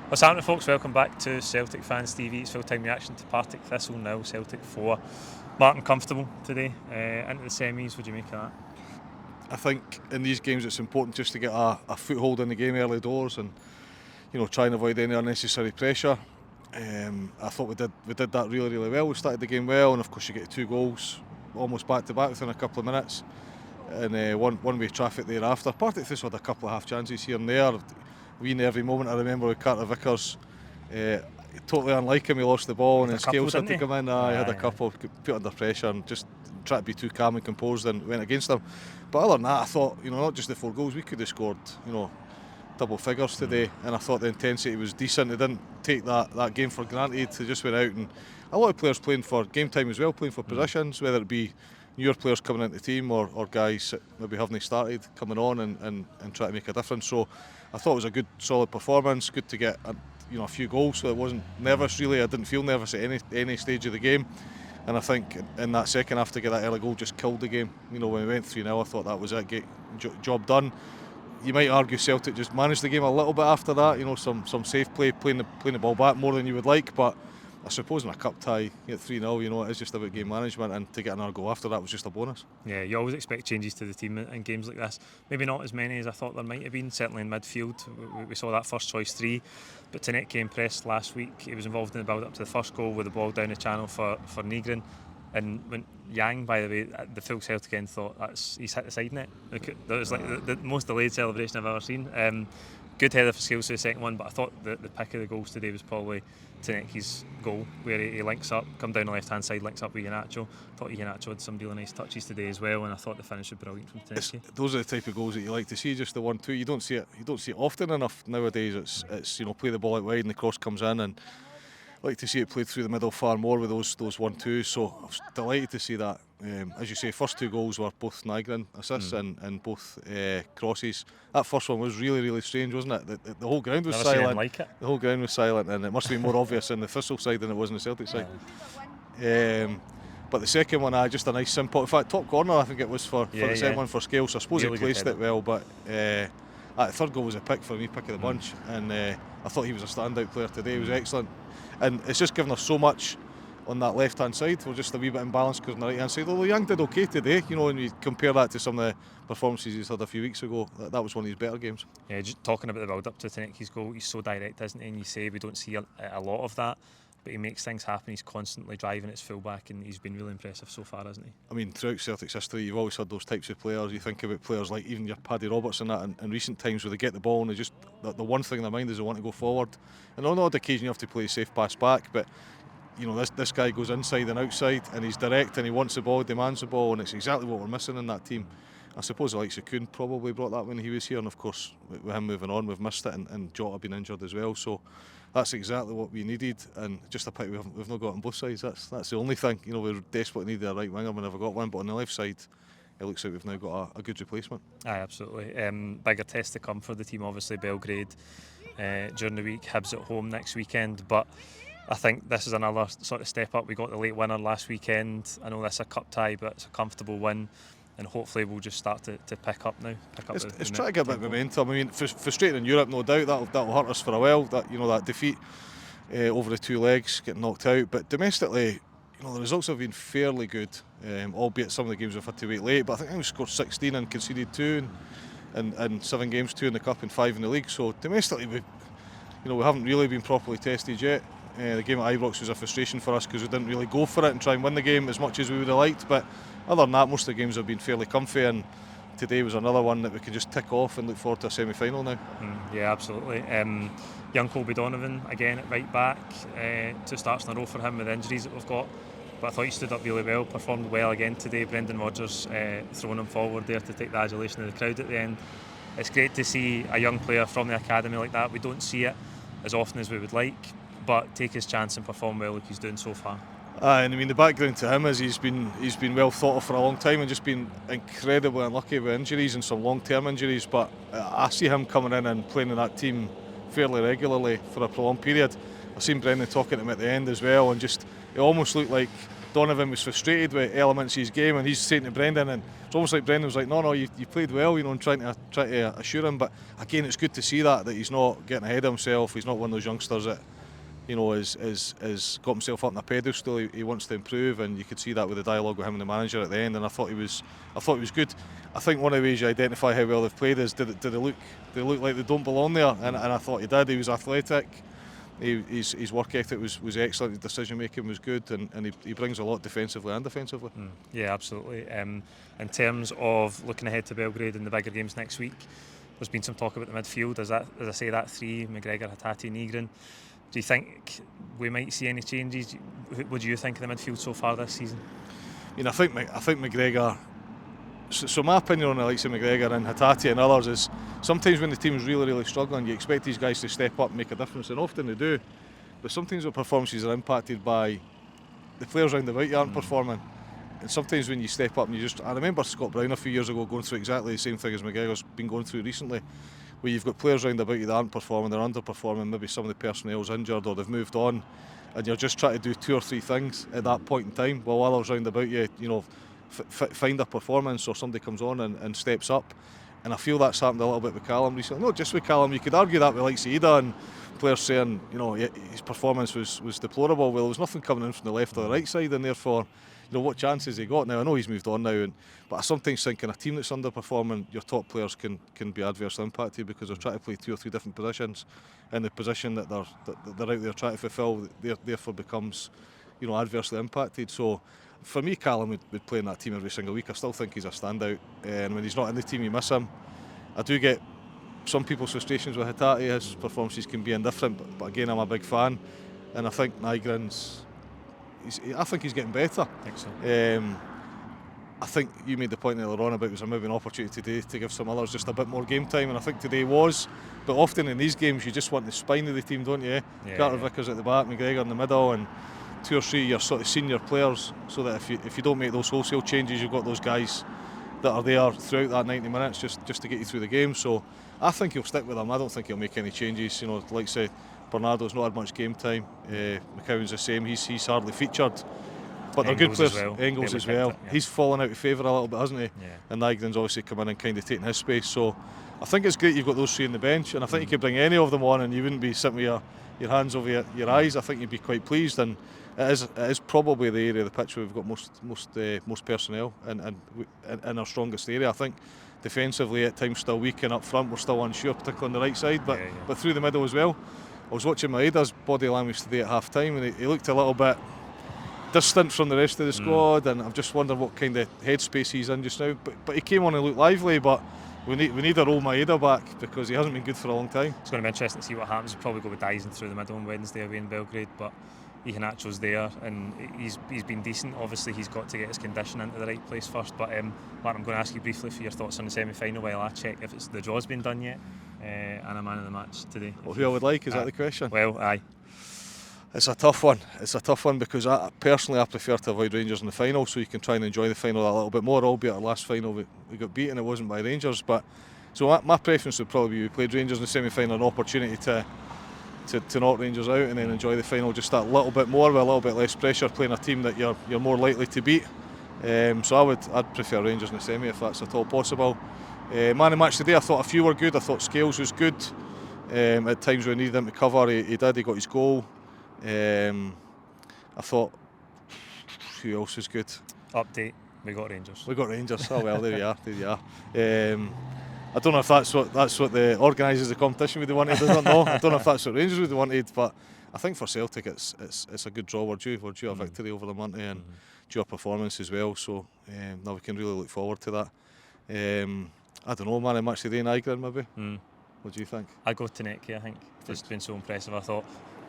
What's happening, folks? Welcome back to Celtic Fans TV. It's full-time reaction to Partick Thistle now, Celtic 4. Martin, comfortable today into the semis. What do you make of that? I think in these games it's important just to get a foothold in the game early doors and try and avoid any unnecessary pressure. I thought we did that really well. We started the game well, and of course you get 2 goals almost back to back within a couple of minutes, and one-way traffic thereafter. Partick Thistle had a couple of half chances here and there. We in every moment. I remember with Carter Vickers, totally unlike him, he lost the ball and then Scales had to come in. He had a couple, put under pressure and just tried to be too calm and composed and went against them. But other than that, I thought, not just the 4 goals, we could have scored, double figures today, and I thought the intensity was decent. They didn't take that game for granted. They just went out, and a lot of players playing for game time as well, playing for positions, whether it be newer players coming into the team or guys that maybe haven't started coming on and try to make a difference. So I thought it was a good solid performance, good to get a few goals, so it wasn't nervous really. I didn't feel nervous at any stage of the game, and I think in that second half to get that early goal just killed the game. When we went 3-0, I thought that was it, job done. You might argue Celtic just managed the game a little bit after that, some safe play, playing the ball back more than you would like, but I suppose in a cup tie at 3-0, it is just about game management, and to get another goal after that was just a bonus. Yeah, you always expect changes to the team in games like this. Maybe not as many as I thought there might have been, certainly in midfield. We saw that first choice 3, but Tanek came pressed last week. He was involved in the build up to the first goal with the ball down the channel for Nygren. And when Yang, by the way, the full Celtic end thought he's hit the side net. That was like the most delayed celebration I've ever seen. Good header for Scales for the second one, but I thought the pick of the goals today was probably Tanecki's goal, where he links up, come down the left hand side, links up with Iheanacho. I thought Iheanacho had some really nice touches today as well, and I thought the finish was brilliant from Tanecki. Those are the type of goals that you like to see, just the 1-2. You don't see it often enough nowadays. It's play the ball out wide and the cross comes in, and I like to see it played through the middle far more with those 1-2. So I was delighted to see that. As you say, first 2 goals were both Nygren assists and both crosses. That first one was really strange, wasn't it? The whole ground was silent. Like it. The whole ground was silent, and it must have been more obvious on the Thistle side than it was on the Celtic side. But the second one, just a nice simple. In fact, top corner, I think it was for the second one for Scales. So I suppose really he placed it well, but the third goal was a pick for me, pick of the bunch, and I thought he was a standout player today. He was excellent, and it's just given us so much on that left hand side. We're just a wee bit imbalanced because on the right hand side, although Young did okay today, when you compare that to some of the performances he's had a few weeks ago, that was one of his better games. Yeah, just talking about the build up to Tanecki's goal, he's so direct, isn't he? And you say we don't see a lot of that, but he makes things happen. He's constantly driving its fullback, and he's been really impressive so far, hasn't he? I mean, throughout Celtic's history, you've always had those types of players. You think about players like even your Paddy Roberts and that in recent times, where they get the ball and they just the one thing in their mind is they want to go forward. And on the odd occasion you have to play a safe pass back, but this guy goes inside and outside, and he's direct, and he wants the ball, demands the ball, and it's exactly what we're missing in that team. I suppose the likes of Kuhn probably brought that when he was here, and of course with him moving on, we've missed it, and Jota been injured as well. So that's exactly what we needed, and just a pity we've not got on both sides. That's the only thing. We desperately needed a right winger, we never got one, but on the left side it looks like we've now got a good replacement. Aye, absolutely. Bigger test to come for the team, obviously. Belgrade during the week, Hibs at home next weekend, but I think this is another sort of step up. We got the late winner last weekend. I know that's a cup tie, but it's a comfortable win, and hopefully we'll just start to pick up now. It's trying to get a bit of momentum. I mean, frustrating in Europe, no doubt. That'll hurt us for a while. That defeat over the 2 legs, getting knocked out. But domestically, the results have been fairly good, albeit some of the games we've had to wait late. But I think we scored 16 and conceded 2, and 7 games, 2 in the cup and 5 in the league. So domestically, we haven't really been properly tested yet. The game at Ibrox was a frustration for us because we didn't really go for it and try and win the game as much as we would have liked. But other than that, most of the games have been fairly comfy, and today was another one that we can just tick off and look forward to a semi-final now. Yeah, absolutely. Young Colby Donovan again at right back. 2 starts in a row for him with injuries that we've got, but I thought he stood up really well, performed well again today. Brendan Rodgers throwing him forward there to take the adulation of the crowd at the end. It's great to see a young player from the academy like that. We don't see it as often as we would like, but take his chance and perform well like he's doing so far. And I mean, the background to him is he's been well thought of for a long time and just been incredibly unlucky with injuries and some long-term injuries. But I see him coming in and playing in that team fairly regularly for a prolonged period. I've seen Brendan talking to him at the end as well, and just it almost looked like Donovan was frustrated with elements of his game, and he's saying to Brendan, and it's almost like Brendan was like, no, you played well, and trying to assure him. But again, it's good to see that he's not getting ahead of himself. He's not one of those youngsters that is got himself up on a pedestal. He wants to improve, and you could see that with the dialogue with him and the manager at the end. And I thought he was good. I think one of the ways you identify how well they've played is did they look like they don't belong there? And I thought he did. He was athletic. His work ethic was excellent. His decision making was good, and he brings a lot defensively and defensively. Yeah, absolutely. In terms of looking ahead to Belgrade and the bigger games next week, there's been some talk about the midfield. As I say, that three: McGregor, Hatate, Nygren. Do you think we might see any changes? What do you think of the midfield so far this season? I think McGregor. So my opinion on the likes of McGregor and Hatate and others is sometimes when the team's really struggling, you expect these guys to step up and make a difference, and often they do. But sometimes their performances are impacted by the players around about you aren't performing. And sometimes when you step up and I remember Scott Brown a few years ago going through exactly the same thing as McGregor's been going through recently, where you've got players around about you that aren't performing, they're underperforming, maybe some of the personnel's injured or they've moved on, and you're just trying to do two or three things at that point in time, while others around about you, find a performance, or somebody comes on and steps up. And I feel that's happened a little bit with Callum recently. Not just with Callum, you could argue that with like Ida and players saying, his performance was deplorable. Well, there was nothing coming in from the left or the right side, and therefore, what chances he got. Now I know he's moved on now, but I sometimes think in a team that's underperforming, your top players can be adversely impacted because they're trying to play two or three different positions, and the position that they're out there trying to fulfil therefore becomes, adversely impacted. So for me, Callum would play in that team every single week. I still think he's a standout, and when he's not in the team, you miss him. I do get some people's frustrations with Hatate. His performances can be indifferent, but again, I'm a big fan, and I think Nygren's. I think he's getting better. I think so. I think you made the point earlier on about was maybe an opportunity today to give some others just a bit more game time, and I think today was. But often in these games, you just want the spine of the team, don't you? Carter Vickers at the back, McGregor in the middle, and two or three of your sort of senior players, so that if you don't make those wholesale changes, you've got those guys that are there throughout that 90 minutes just to get you through the game. So I think he'll stick with them. I don't think he'll make any changes. Like I said, Bernardo's not had much game time. McCowan's the same. He's hardly featured. But they're good players. Engels as well. He's fallen out of favour a little bit, hasn't he? Yeah. And Nygren's obviously come in and kind of taken his space. So I think it's great you've got those three on the bench, and I think you could bring any of them on and you wouldn't be sitting with your hands over your eyes. I think you'd be quite pleased, and it is probably the area of the pitch where we've got most personnel and in our strongest area. I think defensively at times still weak, and up front we're still unsure, particularly on the right side, but through the middle as well. I was watching Maeda's body language today at half time, and he looked a little bit distant from the rest of the squad, and I've just wondered what kind of headspace he's in just now. But he came on and looked lively, but we need to roll Maeda back because he hasn't been good for a long time. It's going to be interesting to see what happens. We'll probably go with Dyson through the middle on Wednesday away in Belgrade, but Iheanacho's there and he's been decent. Obviously he's got to get his condition into the right place first, but Martin, I'm going to ask you briefly for your thoughts on the semi-final while I check if the draw's been done yet, and a man of the match today. Well, who I would like, is that the question? Well, aye. It's a tough one because I personally prefer to avoid Rangers in the final, so you can try and enjoy the final a little bit more, albeit our last final we got beaten, it wasn't by Rangers. But so my preference would probably be we played Rangers in the semi-final, an opportunity to knock Rangers out and then enjoy the final just that little bit more with a little bit less pressure, playing a team that you're more likely to beat. So I'd prefer Rangers in the semi if that's at all possible. Man of the match today, I thought a few were good. I thought Scales was good. At times we needed him to cover, he got his goal. I thought who else was good? Update, we got Rangers. Oh well, there you are. I don't know if that's what the organisers of the competition would have wanted. I don't know. I don't know if that's what Rangers would have wanted, but I think for Celtic it's a good draw. We're due a victory over them, aren't we? And due a performance as well. So now we can really look forward to that. I don't know, man. A match today, Nygren maybe. What do you think? I go to Netke. I think it's been so impressive. I thought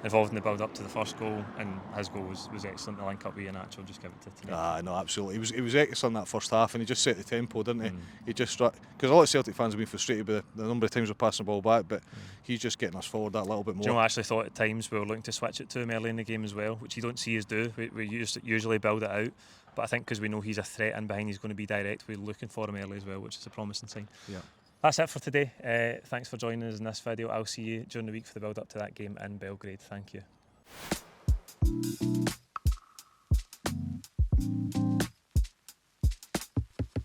involved in the build up to the first goal, and his goal was excellent. The link up with Iheanacho, just give it to Netke. No, absolutely. He was excellent that first half, and he just set the tempo, didn't he? He just struck, because a lot of Celtic fans have been frustrated with the number of times we're passing the ball back, but he's just getting us forward that little bit more. Do you know, I actually thought at times we were looking to switch it to him early in the game as well, which you don't see us do. We usually build it out, but I think because we know he's a threat in behind, he's going to be direct. We're looking for him early as well, which is a promising sign. Yeah. That's it for today. Thanks for joining us in this video. I'll see you during the week for the build up to that game in Belgrade. Thank you.